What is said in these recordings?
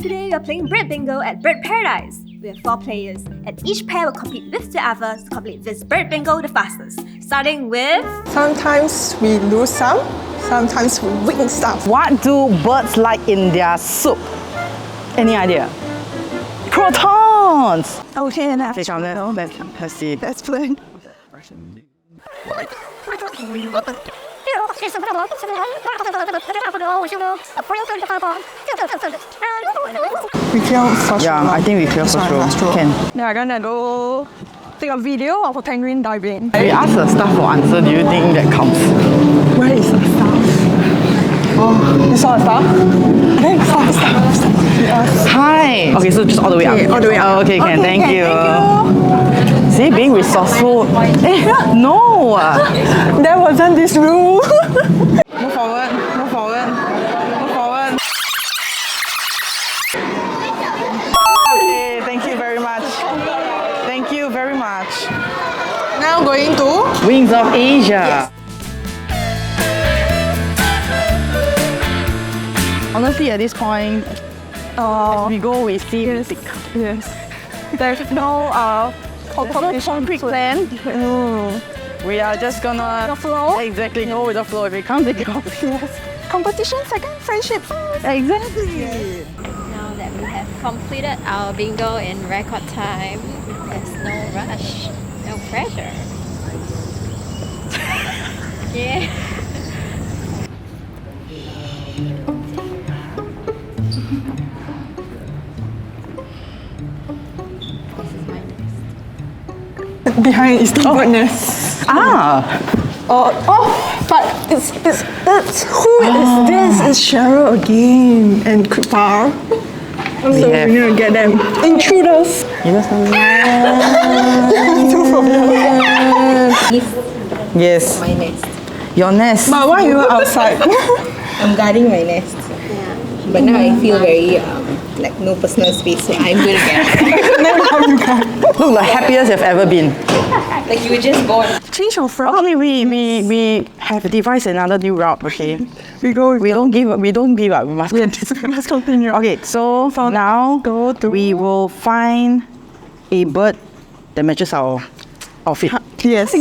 Today we are playing Bird Bingo at Bird Paradise. We have 4 players, and each pair will compete with the others to complete this Bird Bingo the fastest. Starting with... Sometimes we lose some, sometimes we win some. What do birds like in their soup? Any idea? Crotons! Okay, now. Let's see. Let's play. We clear for sure. Yeah, I think we clear for sure. Can. They are gonna go take a video of a penguin diving. We ask the staff for answer. Do you think that counts? Where is the staff? Oh, you saw the staff? I saw the staff. Yes. Hi. Okay, so just all the way up. All the way up. Okay, can. Thank you. See, being resourceful. No. There wasn't this rule. Move forward. Move forward. Move forward. Okay, thank you very much. Thank you very much. Now going to Wings of Asia. Yes. Honestly, at this point, as we go, we see yes. Yes. There's no competition plan. we are just gonna The flow. exactly go with the flow. If it comes, it comes. Yes. Competition second, friendship first. Exactly. Now that we have completed our bingo in record time, there's no rush, no pressure. Yeah. Behind is the goodness. But it's who is this? It's Cheryl again and Kripal. So have- we need to get them. Intruders. You know something? Yes. My nest. Your nest. But why you outside? I'm guarding my nest. But now I feel very like no personal space, so I'm gonna get Look like happiest you've ever been. like you were just born. Change your frog. Only we have devised another new route. Okay. We go. We don't give up. We don't give up. We must. Let's continue. Okay. So now go to- we will find a bird that matches our outfit. Yes.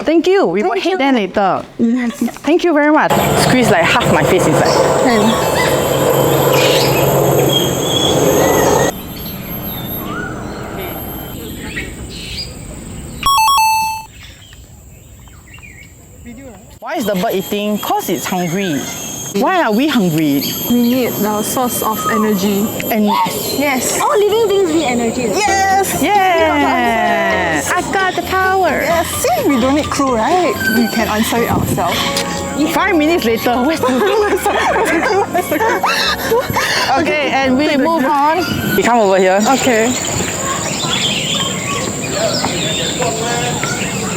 Thank you. We will hit that later. Yes. Thank you very much. Squeeze like half my face inside. Why is the bird eating? Cause it's hungry. Why are we hungry? We need the source of energy. And Yes. All living things need energy. Yes. yeah, I got the power. Yes. See, we don't need clue, right? We can answer it ourselves. 5 minutes later, where's the Okay, and we move on. We come over here. Okay.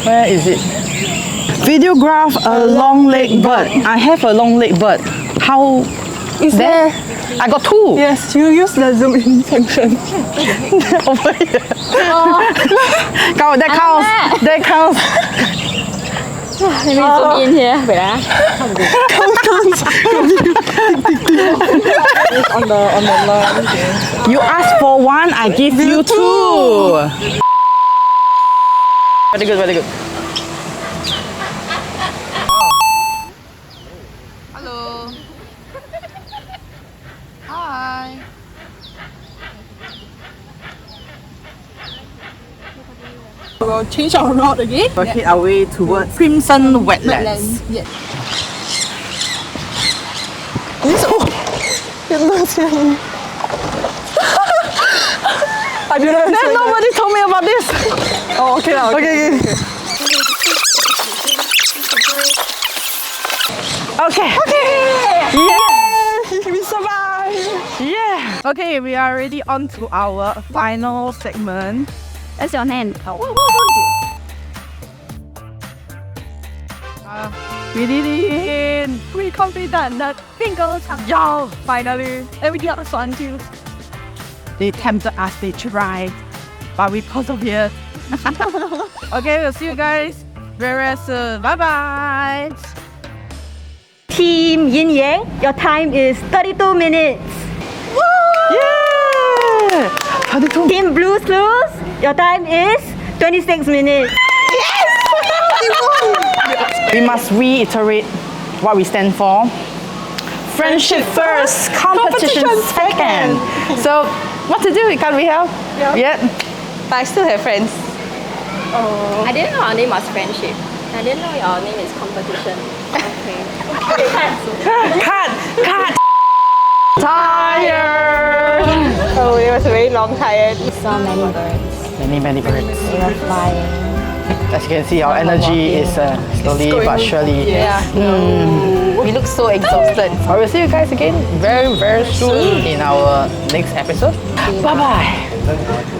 Where is it? Videograph a long-legged bird. I have a long-legged bird. How? Is there? I got 2. Yes, you use the zoom in function. Over here. Count, that counts. That counts. Let me zoom in here. Wait, On the lawn. You ask for 1, I give you 2. Very good, very good. Hello. Hi. We'll change our route again. We'll hit our way towards Crimson Wetlands. Yes. It looks like I didn't Then nobody told me about this. Oh, okay. Okay. Okay. Yeah! We survived! Yeah. Okay, we are already on to our final segment. That's your hand. We did it. We completed the bingo challenge. Yo. Finally. And we did the fun too. They tempted us, they tried, but we persevered. Okay, we'll see you guys very soon. Bye bye. Team Yin Yang, your time is 32 minutes. 32. Team Blues Clues, your time is 26 minutes. We must reiterate what we stand for. Friendship first, competition second. So, what to do? Can't we help? Yeah. But I still have friends. I didn't know our name was friendship. I didn't know our name is competition. Cut! Tired! Oh, it was a very long tired. So many birds. Many birds. They were flying. As you can see, our energy is slowly but surely. Yeah. We look so exhausted. I will see you guys again very soon in our next episode. Bye bye.